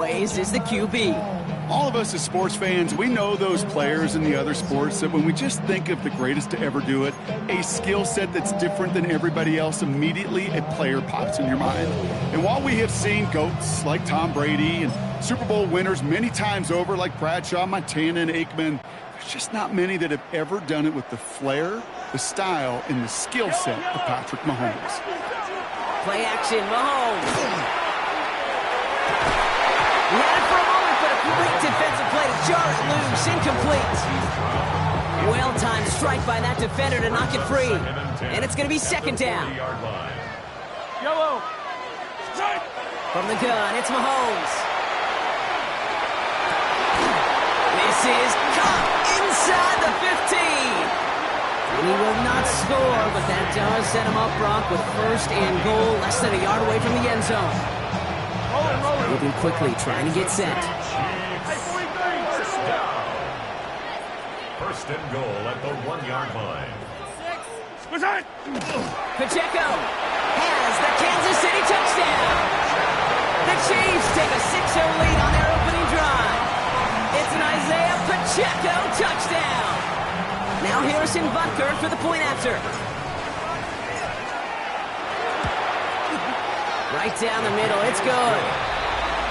Is the QB. All of us as sports fans, we know those players in the other sports that when we just think of the greatest to ever do it, a skill set that's different than everybody else, immediately a player pops in your mind. And while we have seen GOATs like Tom Brady and Super Bowl winners many times over like Bradshaw, Montana, and Aikman, there's just not many that have ever done it with the flair, the style, and the skill set of Patrick Mahomes. Play action, Mahomes. He had it for a moment, but a great defensive play to jar it loose. Incomplete. Well-timed strike by that defender to knock it free. And it's going to be second down. Yellow. From the gun, it's Mahomes. This is caught inside the 15. He will not score, but that does set him up, Brock, with first and goal, less than a yard away from the end zone. Moving quickly, trying to get set. First and goal at the 1-yard line. Pacheco has the Kansas City touchdown. The Chiefs take a 6-0 lead on their opening drive. It's an Isaiah Pacheco touchdown. Now Harrison Butker for the point after. Right down the middle, it's good.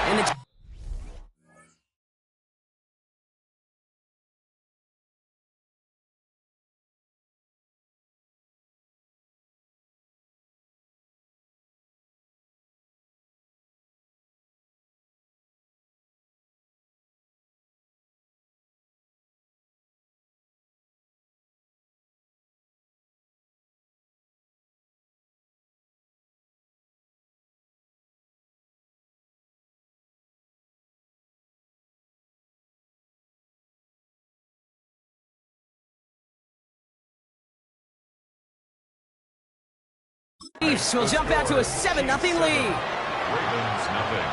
And the Chiefs will jump out to a 7-0 lead. Ravens nothing.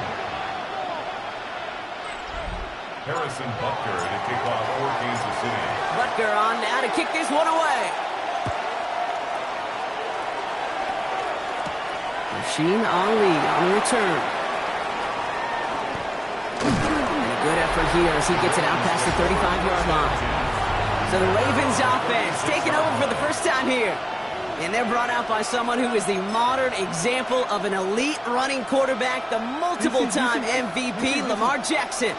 Harrison Butker to kick off for Kansas City. Butker on now to kick this one away. Rasheen Ali on the return. And a good effort here as he gets it out past the 35-yard line. So the Ravens offense taking over for the first time here. And they're brought out by someone who is the modern example of an elite running quarterback, the multiple-time MVP, Lamar Jackson.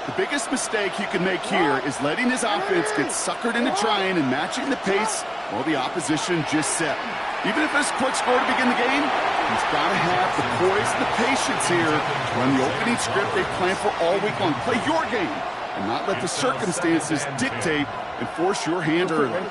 The biggest mistake you can make here is letting his offense get suckered into trying and matching the pace while the opposition just set. Even if it's a quick score to begin the game, he's got to have the poise and the patience here to run the opening script they planned for all week long. Play your game and not let the circumstances dictate and force your hand early.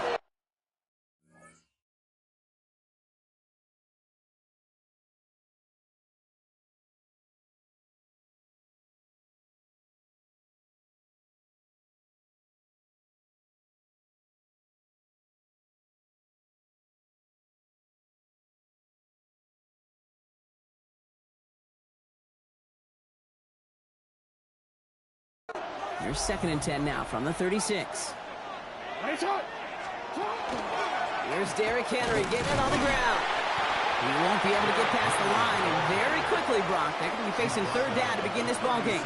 Here's 2nd and 10 now from the 36. Here's Derrick Henry getting it on the ground. He won't be able to get past the line, and very quickly, Brock, they're going to be facing 3rd down to begin this ballgame.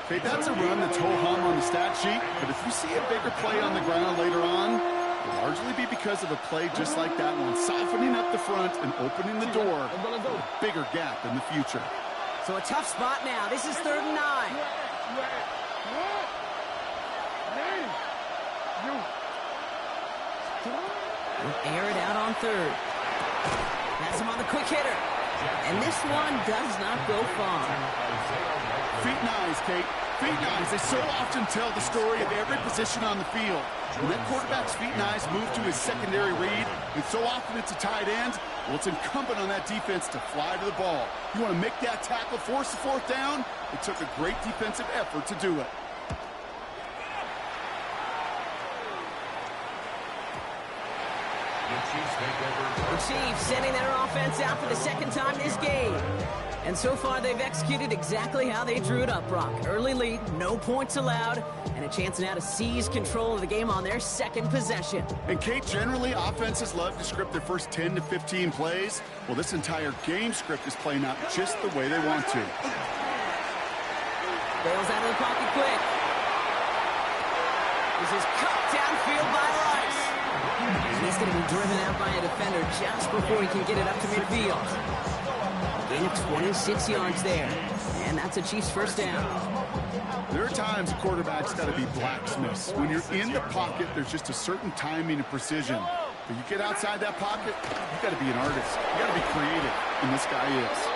Okay, that's a run that's ho-hum on the stat sheet, but if you see a bigger play on the ground later on, it'll largely be because of a play just like that one, softening up the front and opening the door for a bigger gap in the future. So a tough spot now. This is 3rd and 9. We'll air it out on 3rd. That's him on the quick hitter. And this one does not go far. Feet and eyes, Kate. Feet and eyes. They so often tell the story of every position on the field. When that quarterback's feet and eyes move to his secondary read, and so often it's a tight end, well, it's incumbent on that defense to fly to the ball. You want to make that tackle, force the 4th down? It took a great defensive effort to do it. The Chiefs sending their offense out for the 2nd time this game. And so far, they've executed exactly how they drew it up, Brock. Early lead, no points allowed, and a chance now to seize control of the game on their 2nd possession. And, Kate, generally, offenses love to script their first 10 to 15 plays. Well, this entire game script is playing out just the way they want to. Bails out of the pocket quick. This is cut downfield by Rice. And he's going to be driven out by a defender just before he can get it up to midfield. Gain of 26 yards there. And that's a Chiefs first down. There are times a quarterback's got to be blacksmiths. When you're in the pocket, there's just a certain timing and precision. But you get outside that pocket, you got to be an artist. You got to be creative, and this guy is.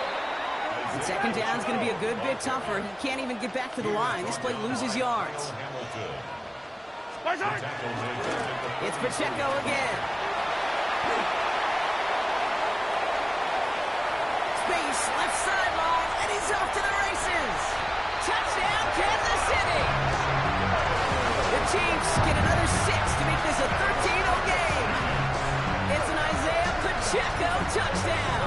And second down is going to be a good bit tougher. He can't even get back to the line. This play loses yards. It's Pacheco again. Space, left sideline, and he's off to the races. Touchdown, Kansas City. The Chiefs get another 6 to make this a 13-0 game. It's an Isaiah Pacheco touchdown.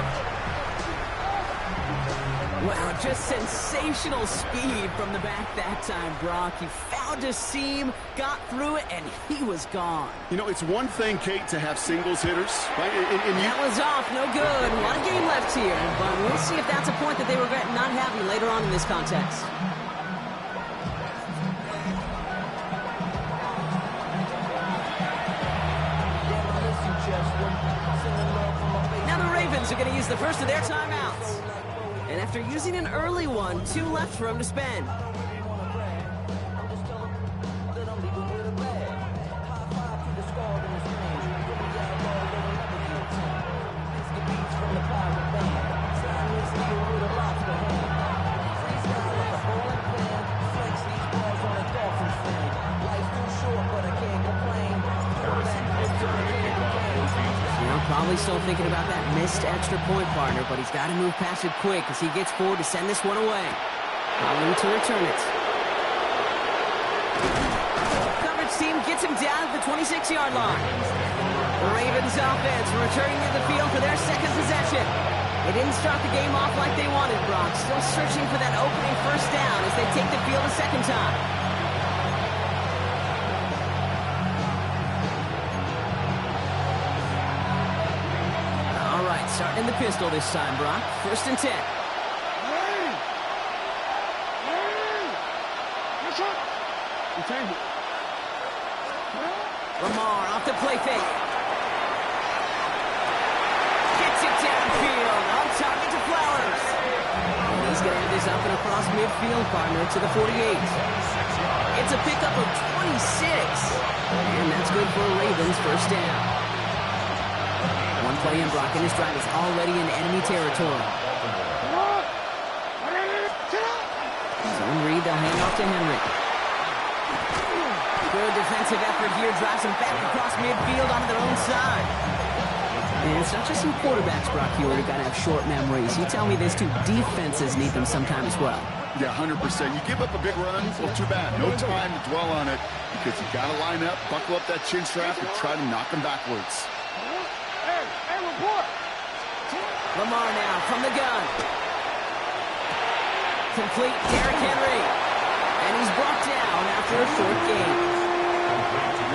Wow, just sensational speed from the back that time, Brock. He found a seam, got through it, and he was gone. You know, it's one thing, Kate, to have singles hitters, right? That was off, no good. One game left here, but we'll see if that's a point that they regret not having later on in this contest. Now the Ravens are going to use the first of their timeouts. And after using an early one, 2 left for him to spend. Probably still thinking about that missed extra point, partner, but he's got to move past it quick as he gets forward to send this one away. Probably to return it. Coverage team gets him down at the 26-yard line. The Ravens offense returning to the field for their second possession. They didn't start the game off like they wanted, Brock. Still searching for that opening first down as they take the field a second time. Starting in the pistol this time, Brock. First and 10. Lamar off the play fake. Gets it downfield. On target to Flowers. And he's going to end this up and across midfield, partner, to the 48. It's a pickup of 26. And that's good for a Ravens first down. One play in, Brock, and his drive is already in enemy territory. Zone read, they'll hand off to Henry. Good defensive effort here, drives him back across midfield onto their own side. And it's not just some quarterbacks, Brock, here who got to have short memories. You tell me these two defenses need them sometime as well. Yeah, 100%. You give up a big run, well, too bad. No time to dwell on it because you got to line up, buckle up that chin strap, and try to knock them backwards. Lamar now from the gun. Complete Derrick Henry. And he's brought down after a short game.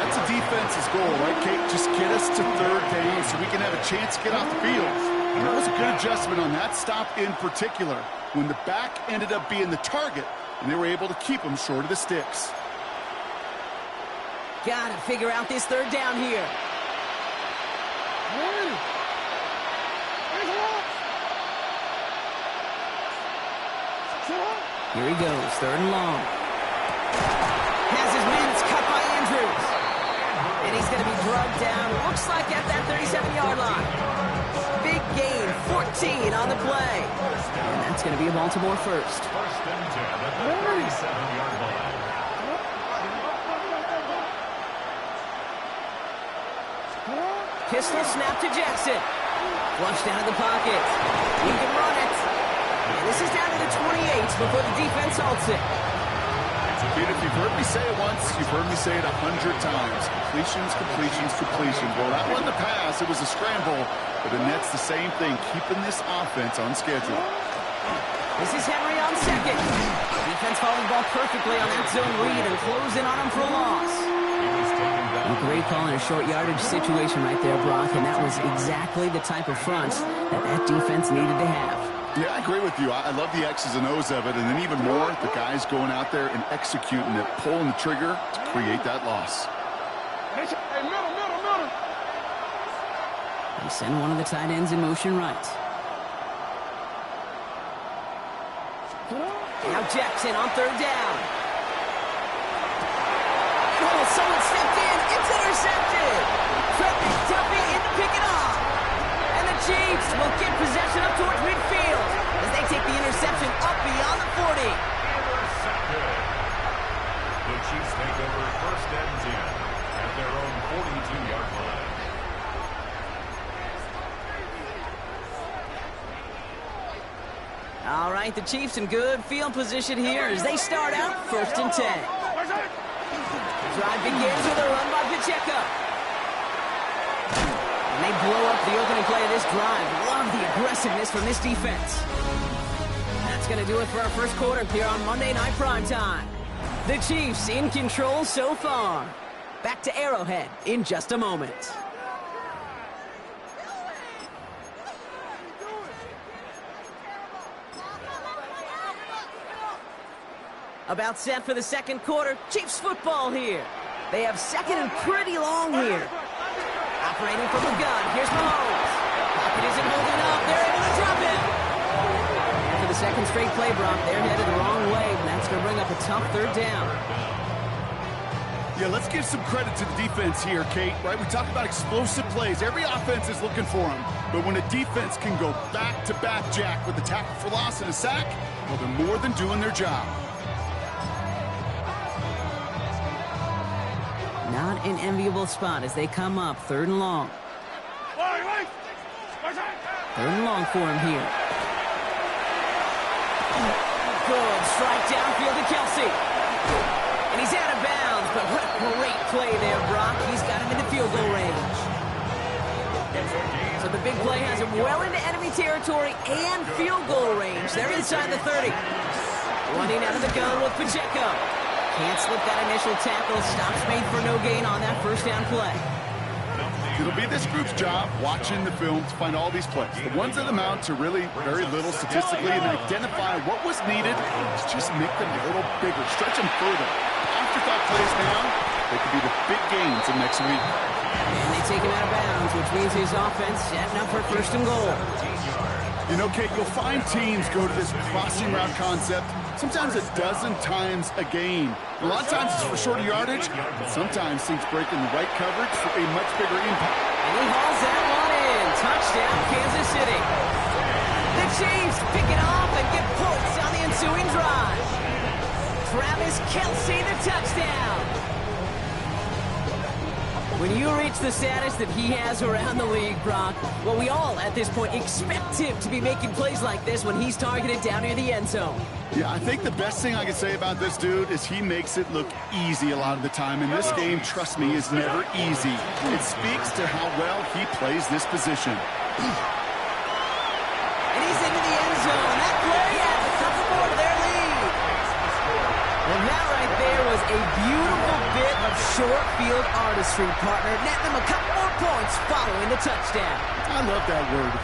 That's a defense's goal, right, Kate? Just get us to third down so we can have a chance to get off the field. And that was a good adjustment on that stop in particular, when the back ended up being the target, and they were able to keep him short of the sticks. Gotta figure out this third down here. Here he goes, third and long. Has his minutes cut by Andrews. And he's going to be drugged down, looks like at that 37-yard line. Big gain, 14 on the play. And that's going to be a Baltimore first. First and 10 at the 37-yard line. Pistol snap to Jackson. Flushed out of the pocket. He can run it. And this is down to the 28 before the defense halts it. Pete, if you've heard me say it once, you've heard me say it 100 times. Completions, completions, completions. Well, that wasn't a pass. It was a scramble. But the Nets, the same thing, keeping this offense on schedule. This is Henry on second. Defense following the ball perfectly on that zone read and closing on him for a loss. A great call in a short yardage situation right there, Brock, and that was exactly the type of front that defense needed to have. Yeah, I agree with you. I love the X's and O's of it, and then even more, the guys is going out there and executing it, pulling the trigger to create that loss. Hey, middle. They send one of the tight ends in motion right. Now Jackson on third down. Oh, someone stepped in. It's intercepted. Trent McDuffie in to pick it off. And the Chiefs will get possession up towards midfield as they take the interception up beyond the 40. Intercepted. The Chiefs take over first and 10 at their own 42-yard line. All right, the Chiefs in good field position here as they start out first and 10. Drive begins with a run by Pacheco. And they blow up the opening play of this drive. Love the aggressiveness from this defense. That's going to do it for our first quarter here on Monday Night Primetime. The Chiefs in control so far. Back to Arrowhead in just a moment. About set for the second quarter. Chiefs football here. They have second and pretty long here. Operating from the gun. Here's Mahomes. Pocket isn't holding up. They're able to drop it. And for the second straight play, Brock, they're headed the wrong way, and that's going to bring up a tough third down. Yeah, let's give some credit to the defense here, Kate, right? We talk about explosive plays. Every offense is looking for them. But when a defense can go back-to-back, Jack, with a tackle for loss and a sack, well, they're more than doing their job. Not an enviable spot as they come up third and long. Third and long for him here. Good strike downfield to Kelsey. And he's out of bounds, but what a great play there, Brock. He's got him into field goal range. So the big play has him well into enemy territory and field goal range. They're inside the 30. Running out of the gun with Pacheco. Can't slip that initial tackle. Stops made for no gain on that first down play. It'll be this group's job watching the film to find all these plays. The ones that amount to really very little statistically and identify what was needed to just make them a little bigger, stretch them further. Afterthought plays now, they could be the big gains of next week. And they take him out of bounds, which means his offense setting up for first and goal. You know, Kate, you'll find teams go to this crossing route concept sometimes a dozen times a game. A lot of times it's for shorter yardage, but sometimes things break in the right coverage for a much bigger impact. And he hauls that one in. Touchdown, Kansas City. The Chiefs pick it off and get points on the ensuing drive. Travis Kelce, the touchdown. When you reach the status that he has around the league, Brock, well, we all at this point expect him to be making plays like this when he's targeted down near the end zone. Yeah, I think the best thing I can say about this dude is he makes it look easy a lot of the time. And this game, trust me, is never easy. It speaks to how well he plays this position. And he's into the end zone. That play adds a couple more to their lead. And that right there was a beautiful bit of short field artistry, partner. Netting them a couple more points following the touchdown. I love that word,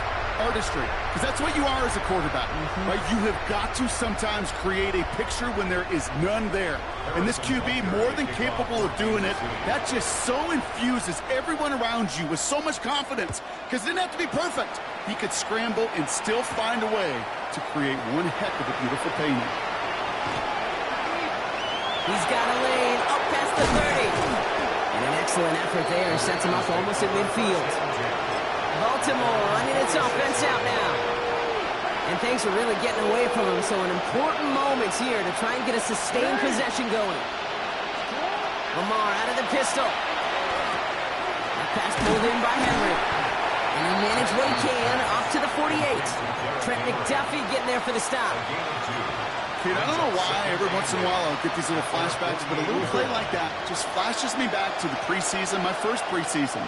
artistry, because that's what you are as a quarterback, right? You have got to sometimes create a picture when there is none there. And this QB, more than capable of doing it, that just so infuses everyone around you with so much confidence, because it didn't have to be perfect. He could scramble and still find a way to create one heck of a beautiful painting. He's got a lane up past the 30. And an excellent effort there sets him up almost at midfield. Baltimore running its offense out now. And things are really getting away from him, so an important moment here to try and get a sustained possession going. Lamar out of the pistol. That pass pulled in by Henry. And he managed what he can up to the 48. Trent McDuffie getting there for the stop. Kid, I don't know why every once in a while I'll get these little flashbacks, but a little play like that just flashes me back to the preseason, my first preseason.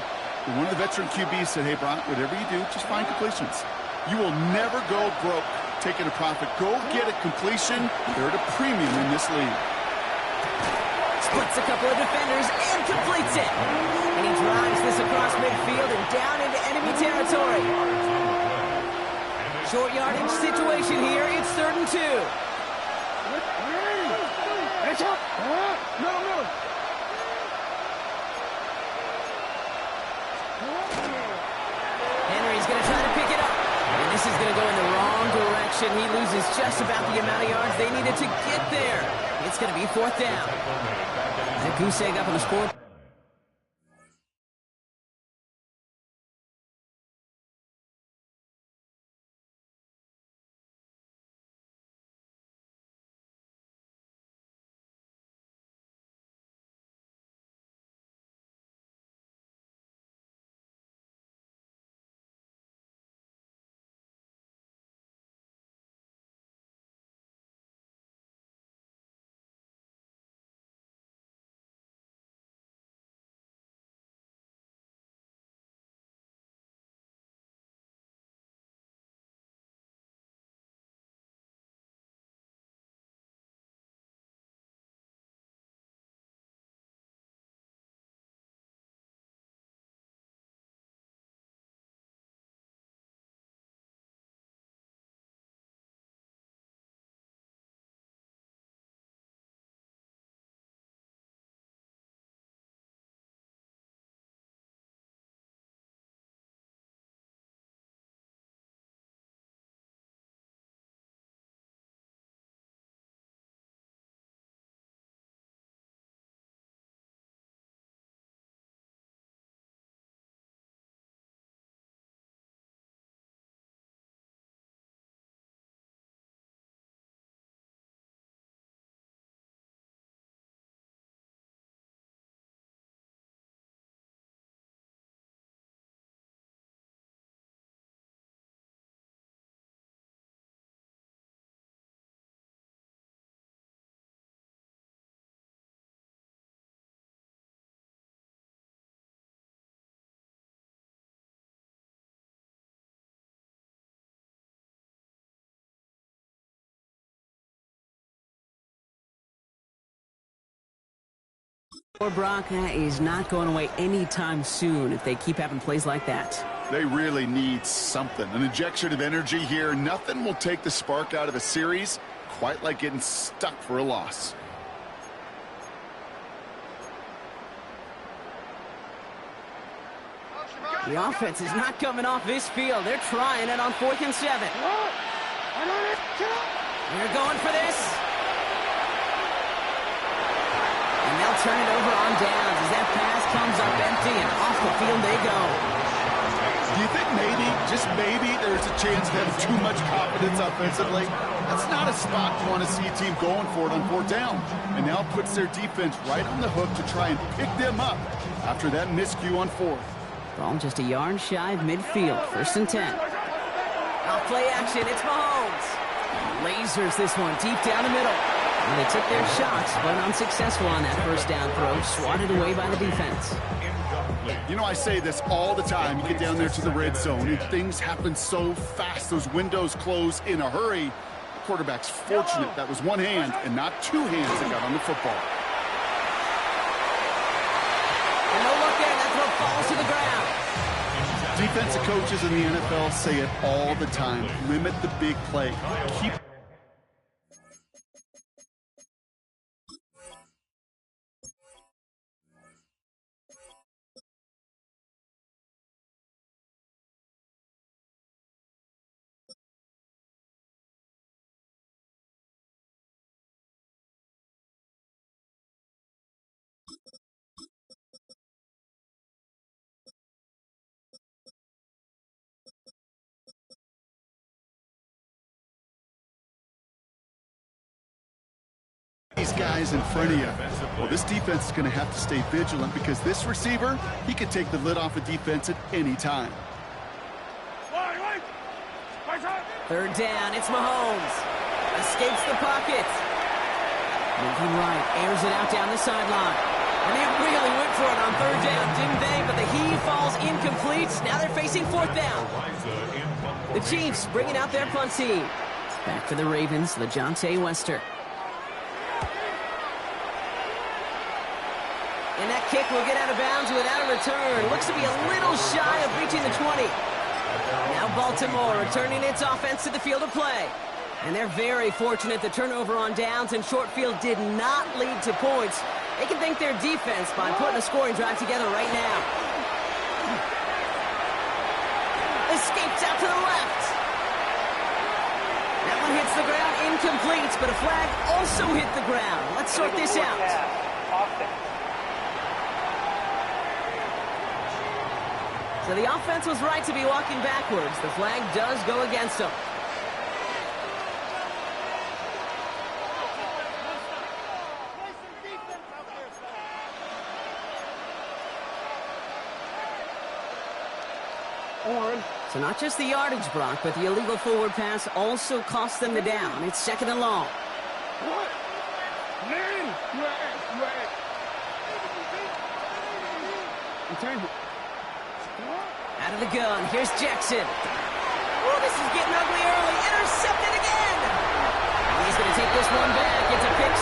And one of the veteran QBs said, hey, Brock, whatever you do, just find completions. You will never go broke taking a profit. Go get a completion. They're at a premium in this league. Splits a couple of defenders and completes it. And he drives this across midfield and down into enemy territory. Short yardage situation here. It's 3rd and 2. possession. He loses just about the amount of yards they needed to get there. It's going to be 4th down. That goose egg up on the score. Brock is not going away anytime soon if they keep having plays like that. They really need something, an injection of energy here. Nothing will take the spark out of a series quite like getting stuck for a loss. The offense is not coming off this field. They're trying it on 4th and 7. They're going for this. And they'll turn it over on downs as that pass comes up empty, and off the field they go. Do you think maybe, just maybe, there's a chance of having too much confidence offensively? That's not a spot you want to see a team going for it on 4th down. And now puts their defense right on the hook to try and pick them up after that miscue on 4th. Ball just a yard shy of midfield. 1st and 10. Off play action, it's Mahomes. Lasers this one deep down the middle. And they took their shots, but unsuccessful on that 1st down throw. Swatted away by the defense. You know, I say this all the time. You get down there to the red zone, and things happen so fast. Those windows close in a hurry. The quarterback's fortunate that was one hand and not two hands that got on the football. And no look there. That throw falls to the ground. Defensive coaches in the NFL say it all the time. Limit the big play. Keep these guys in front of you. Well, this defense is going to have to stay vigilant because this receiver, he can take the lid off a defense at any time. 3rd down, it's Mahomes. Escapes the pocket. Moving right, airs it out down the sideline. And they really went for it on 3rd down, didn't they? But the heave falls incomplete. Now they're facing 4th down. The Chiefs bringing out their punt team. Back for the Ravens, LeJohntay Wester. And that kick will get out of bounds without a return. Looks to be a little shy of reaching the 20. Now Baltimore returning its offense to the field of play. And they're very fortunate the turnover on downs and short field did not lead to points. They can thank their defense by putting a scoring drive together right now. Escapes out to the left. Now hits the ground, incomplete, but a flag also hit the ground. Let's sort this out. So the offense was right to be walking backwards. The flag does go against them. So not just the yardage, Brock, but the illegal forward pass also cost them the down. It's 2nd and long. What? Man! You at. Out of the gun, here's Jackson. Oh, this is getting ugly early. Intercepted again! And he's going to take this one back. It's a pick